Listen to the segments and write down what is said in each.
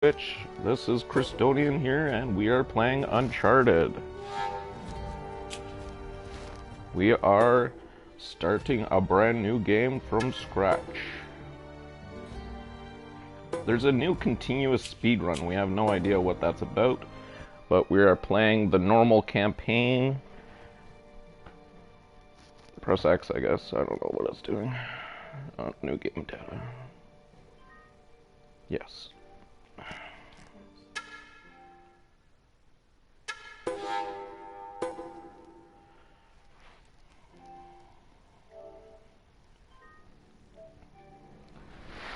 Twitch. This is Christonian here, and we are playing Uncharted. We are starting a brand new game from scratch. There's a new continuous speedrun. We have no idea what that's about, but we are playing the normal campaign. Press X, I guess. I don't know what it's doing. New game data. Yes.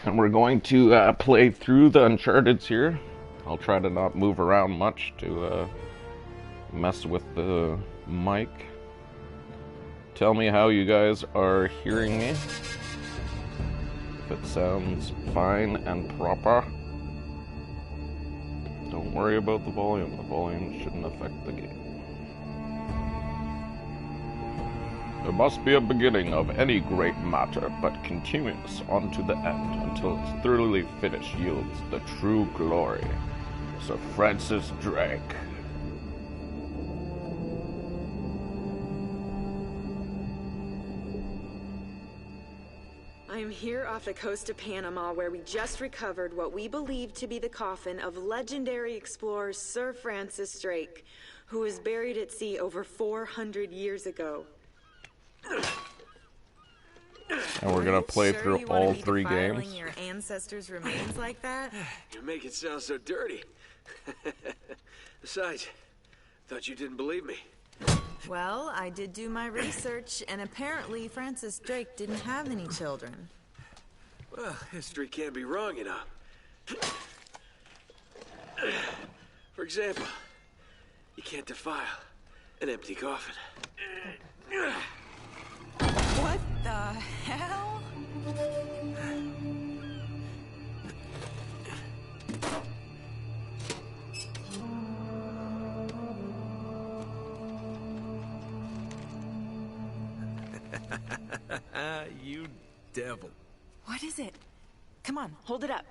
And we're going to play through the Uncharteds here. I'll try to not move around much to mess with the mic. Tell me how you guys are hearing me. If it sounds fine and proper. Don't worry about the volume. The volume shouldn't affect the game. There must be a beginning of any great matter, but continuous on to the end, until its thoroughly finished yields the true glory. Sir Francis Drake. I'm here off the coast of Panama, where we just recovered what we believe to be the coffin of legendary explorer Sir Francis Drake, who was buried at sea over 400 years ago. And we're gonna play through all three games. Your ancestors' remains like that? You make it sound so dirty. Besides, thought you didn't believe me. Well, I did do my research, and apparently Francis Drake didn't have any children. Well, history can't be wrong, you know. For example, you can't defile an empty coffin. What the hell? You devil. What is it? Come on, hold it up.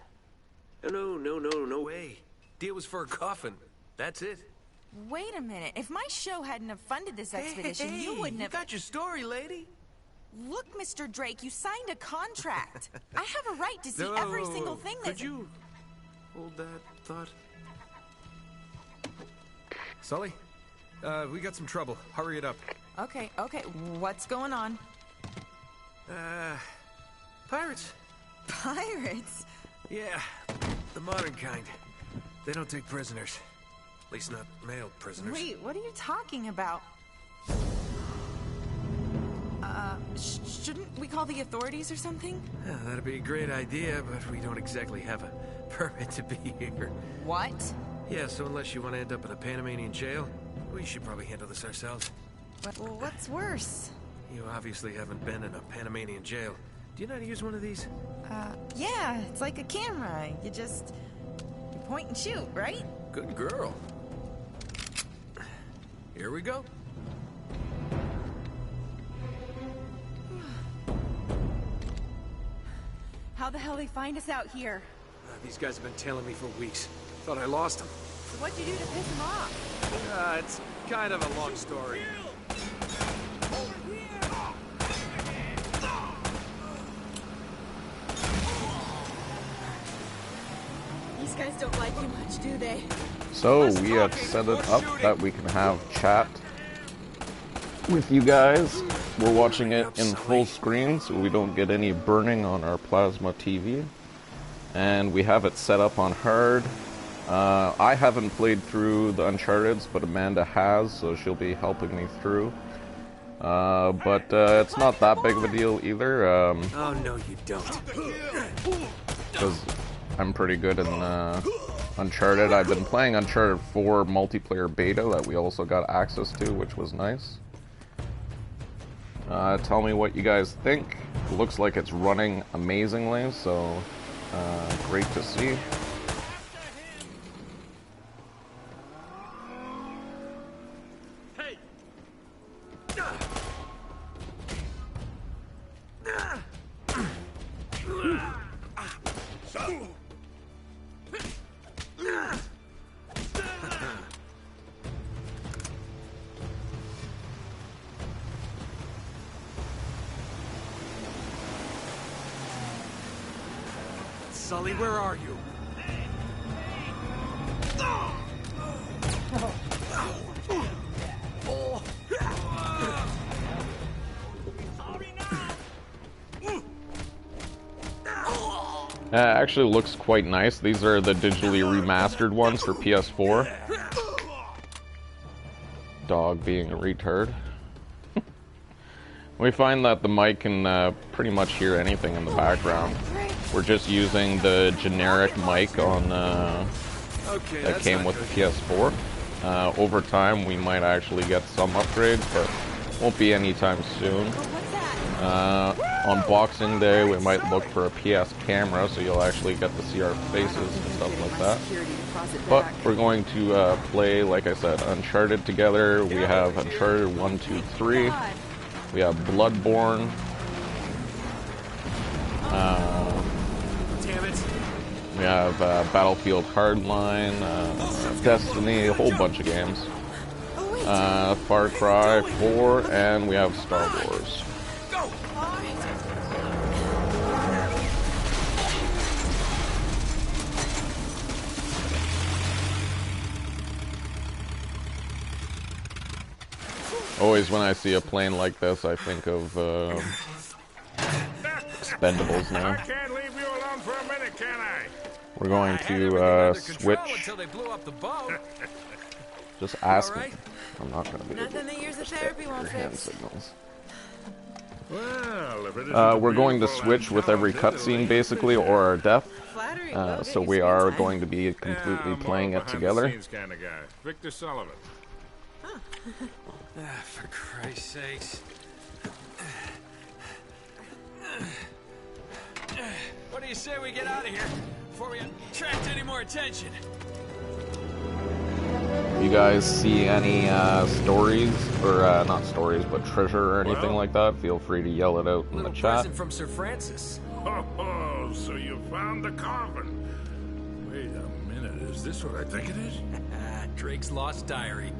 No way. Deal was for a coffin. That's it. Wait a minute. If my show hadn't have funded this expedition, you wouldn't have... You got your story, lady. Look, Mr. Drake, you signed a contract. I have a right to see every single thing that... Could you hold that thought? Sully, we got some trouble. Hurry it up. Okay. What's going on? Pirates. Pirates? Yeah, the modern kind. They don't take prisoners. At least not male prisoners. Wait, what are you talking about? Shouldn't we call the authorities or something? Yeah, that'd be a great idea, but we don't exactly have a permit to be here. What? Yeah, so unless you want to end up in a Panamanian jail, we should probably handle this ourselves. Well, what's worse? You obviously haven't been in a Panamanian jail. Do you know how to use one of these? Yeah, it's like a camera. You point and shoot, right? Good girl. Here we go. How the hell they find us out here? These guys have been tailing me for weeks. Thought I lost them. So what'd you do to piss them off? It's kind of a long story. These guys don't like you much, do they? So we have set it up that we can have chat with you guys. We're watching it in full screen so we don't get any burning on our plasma TV. And we have it set up on hard. I haven't played through the Uncharted's, but Amanda has, so she'll be helping me through. But it's not that big of a deal either. Oh, no, you don't. Because I'm pretty good in Uncharted. I've been playing Uncharted 4 multiplayer beta that we also got access to, which was nice. Tell me what you guys think. It looks like it's running amazingly, so great to see. Hey! Sully, where are you? Actually looks quite nice. These are the digitally remastered ones for PS4. Dog being a retard. We find that the mic can pretty much hear anything in the background. We're just using the generic mic on that came with the PS4. Over time, we might actually get some upgrades, but won't be anytime soon. On Boxing Day, we might look for a PS camera, so you'll actually get to see our faces and stuff like that. But we're going to play, like I said, Uncharted together. We have Uncharted 1, 2, 3. We have Bloodborne. We have Battlefield Hardline, Destiny, a whole bunch of games. Far Cry 4, and we have Star Wars. Always when I see a plane like this, I think of Expendables now. I can't leave you alone for a minute, can I? We're going to switch. Until they blew up the boat. Just ask me. Right. I'm not going to be Nothing that years of therapy won't your hand fix. signals. Well, if it isn't We're going to beautiful switch and with every talented, cutscene, basically, or our death. Flattery. So we are going to be completely playing it together. Kind of guy. Victor Sullivan. For Christ's sakes. What do you say we get out of here before we attract any more attention? You guys see any stories, or not stories, but treasure or anything like that, feel free to yell it out in the chat. Present from Sir Francis. Oh, so you found the coffin. Wait a minute, is this what I think it is? Drake's lost diary.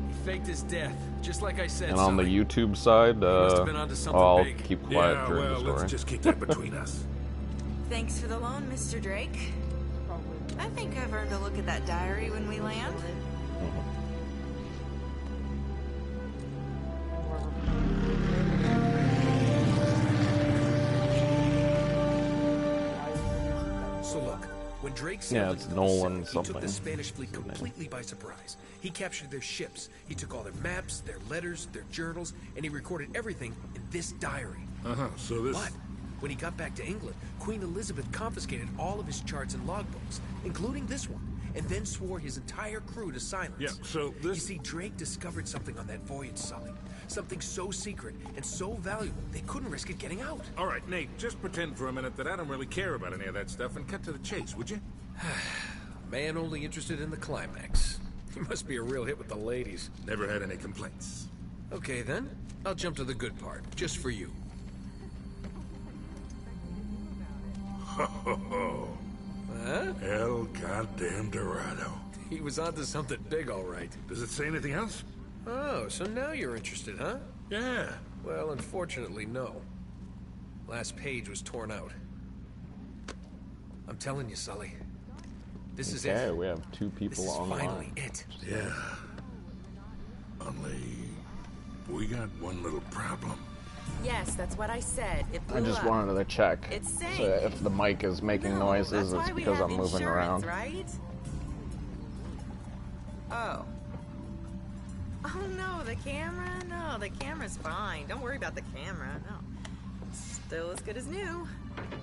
He faked his death, just like I said. And on the Sully. YouTube side, must have been onto something I'll big. keep quiet Yeah, during well, the story. let's just keep that between us. Thanks for the loan, Mr. Drake. I think I've earned a look at that diary when we land. So look, when Drake sailed Yeah, it's into the Nolan Pacific, he took something. the Spanish fleet completely by surprise. He captured their ships, he took all their maps, their letters, their journals, and he recorded everything in this diary. So this... But when he got back to England, Queen Elizabeth confiscated all of his charts and logbooks, including this one, and then swore his entire crew to silence. Yeah, so this... You see, Drake discovered something on that voyage, Sully. Something so secret and so valuable, they couldn't risk it getting out. All right, Nate, just pretend for a minute that I don't really care about any of that stuff and cut to the chase, would you? Man only interested in the climax. He must be a real hit with the ladies. Never had any complaints. Okay, then. I'll jump to the good part, just for you. Ho, ho, ho. Huh? El goddamn Dorado. He was onto something big, all right. Does it say anything else? Oh, so now you're interested, huh? Yeah. Well, unfortunately, no. Last page was torn out. I'm telling you, Sully. This is Okay, it. we have two This people is online. finally it. Yeah. Only... we got one little problem. Yes, that's what I said. It blew I just up. wanted to check. It's safe. So if the mic is making No, noises, that's why it's we because have I'm moving insurance, around. Right? Oh. Oh no, the camera? No, the camera's fine. Don't worry about the camera. No. Still as good as new.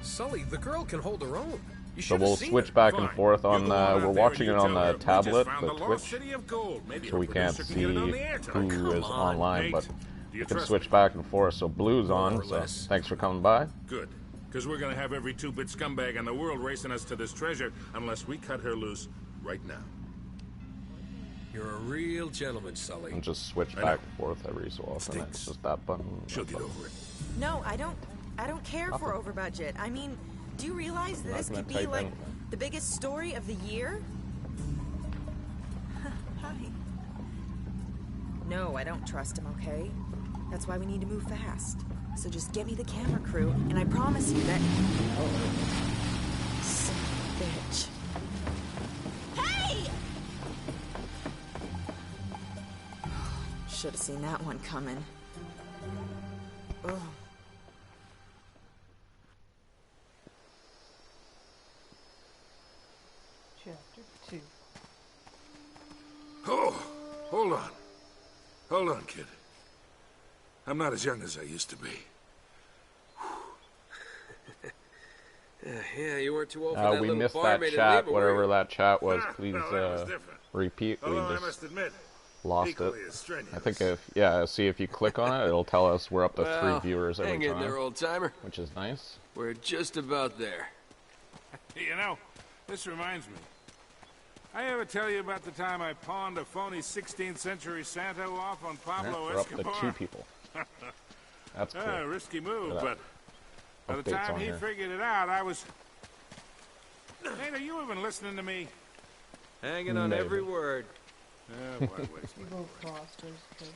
Sully, the girl can hold her own. You So should we'll have seen switch her. back and Fine. forth You on, go out we're there watching it and you on tell her, the "We tablet, just found the the lost Twitch, city of gold." Maybe so our we can't producer see can get it on the air tonight. who is Come on, online, Nate. but Do you you can trust switch me? back and forth. So Blue's on, More or so less. thanks for coming by. Good. Because we're going to have every two-bit scumbag in the world racing us to this treasure unless we cut her loose right now. You're a real gentleman, Sully. And just switch I back know. and forth every so often. Stinks. It's just that button. She'll that get button. over it. No, I don't care for over budget. I mean, do you realize that not this gonna could be type like in. the biggest story of the year? Hi. No, I don't trust him, okay? That's why we need to move fast. So just get me the camera crew, and I promise you that... bitch. Hey! Should have seen that one coming. Ugh. Chapter 2. Oh, hold on. Hold on, kid. I'm not as young as I used to be. Yeah, you weren't too old for that we little missed that barmaid in chat, Lima, whatever were you? that chat was. Ah, Please no, that was different. repeat. We Although I just must admit, lost it. equally as strenuous. I think see if you click on it, it'll tell us we're up to Well, 3 viewers every hang in time, there, old-timer. which is nice. We're just about there. You know, this reminds me. I ever tell you about the time I pawned a phony 16th century Santa off on Alright, Pablo we're up to Escobar? 2 people. That's cool. Ah, risky move, but by the Updates time on he here. figured it out, I was... Nate, are you even listening to me? Hanging on Maybe. every word. What a waste. You go across, there's cover.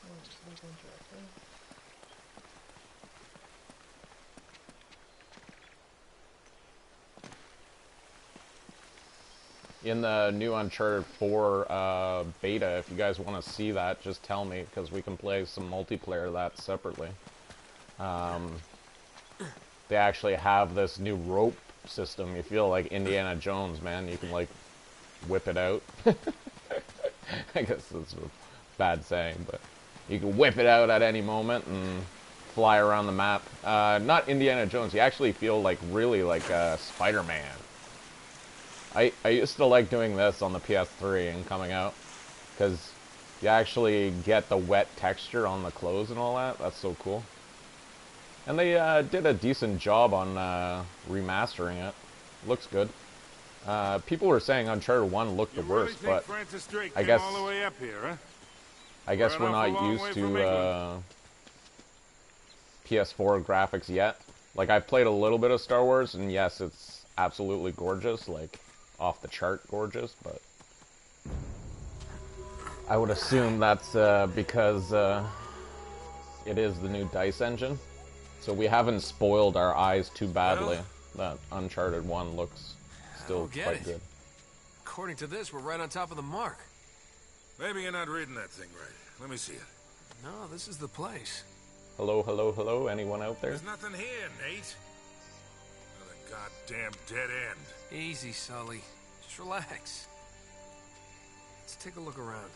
Oh, it's like Uncharted. In the new Uncharted 4 beta, if you guys want to see that, just tell me, because we can play some multiplayer of that separately. They actually have this new rope system. You feel like Indiana Jones, man. You can, like, whip it out. I guess that's a bad saying, but you can whip it out at any moment and fly around the map. Not Indiana Jones. You actually feel like really like Spider-Man. I used to like doing this on the PS3 and coming out, because you actually get the wet texture on the clothes and all that. That's so cool. And they did a decent job on remastering it. Looks good. People were saying Uncharted 1 looked the worst, but I guess all the way up here, huh? I guess we're We're an awful not long used way to from England. PS4 graphics yet. Like, I've played a little bit of Star Wars, and yes, it's absolutely gorgeous, like off the chart gorgeous, but I would assume that's because it is the new DICE engine. So we haven't spoiled our eyes too badly. That Uncharted 1 looks still quite good. According to this, we're right on top of the mark. Maybe you're not reading that thing right. Let me see it. No, this is the place. Hello, hello, hello, anyone out there? There's nothing here, Nate. Another goddamn dead end. Easy, Sully. Just relax. Let's take a look around.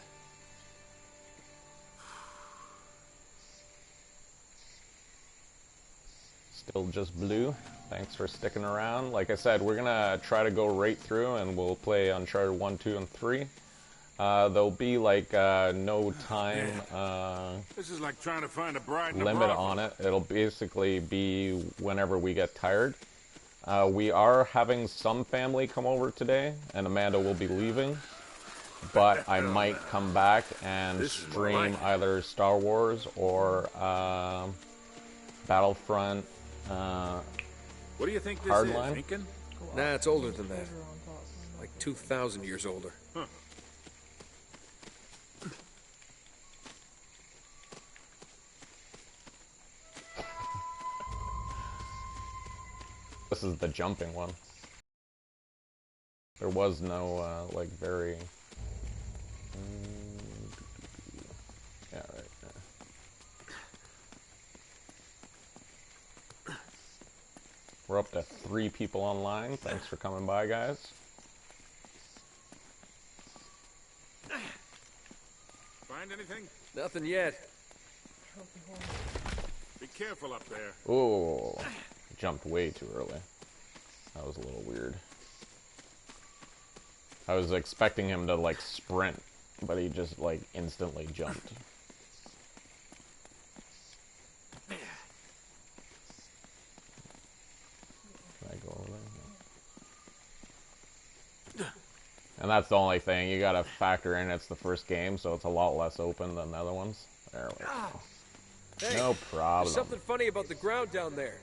Still just blue. Thanks for sticking around. Like I said, we're gonna try to go right through and we'll play Uncharted 1, 2, and 3. There'll be like no time This is like trying to find a bride in a limit brothel. on it. It'll basically be whenever we get tired. We are having some family come over today, and Amanda will be leaving. But I might come back and This is more stream like it. either Star Wars or Battlefront. What do you think this Hardline? is, Lincoln? Nah, it's older than that. Cover on top. Like 2,000 years older. Huh. This is the jumping one. There was no, like, very... Yeah, right. Yeah. We're up to 3 people online. Thanks for coming by, guys. Find anything? Nothing yet. Trophy horn. Be careful up there. Ooh, jumped way too early. That was a little weird. I was expecting him to, like, sprint, but he just, like, instantly jumped. Can I go over there? No. And that's the only thing. You gotta factor in it's the first game, so it's a lot less open than the other ones. There we go. Hey, No there's problem. something funny about the ground down there.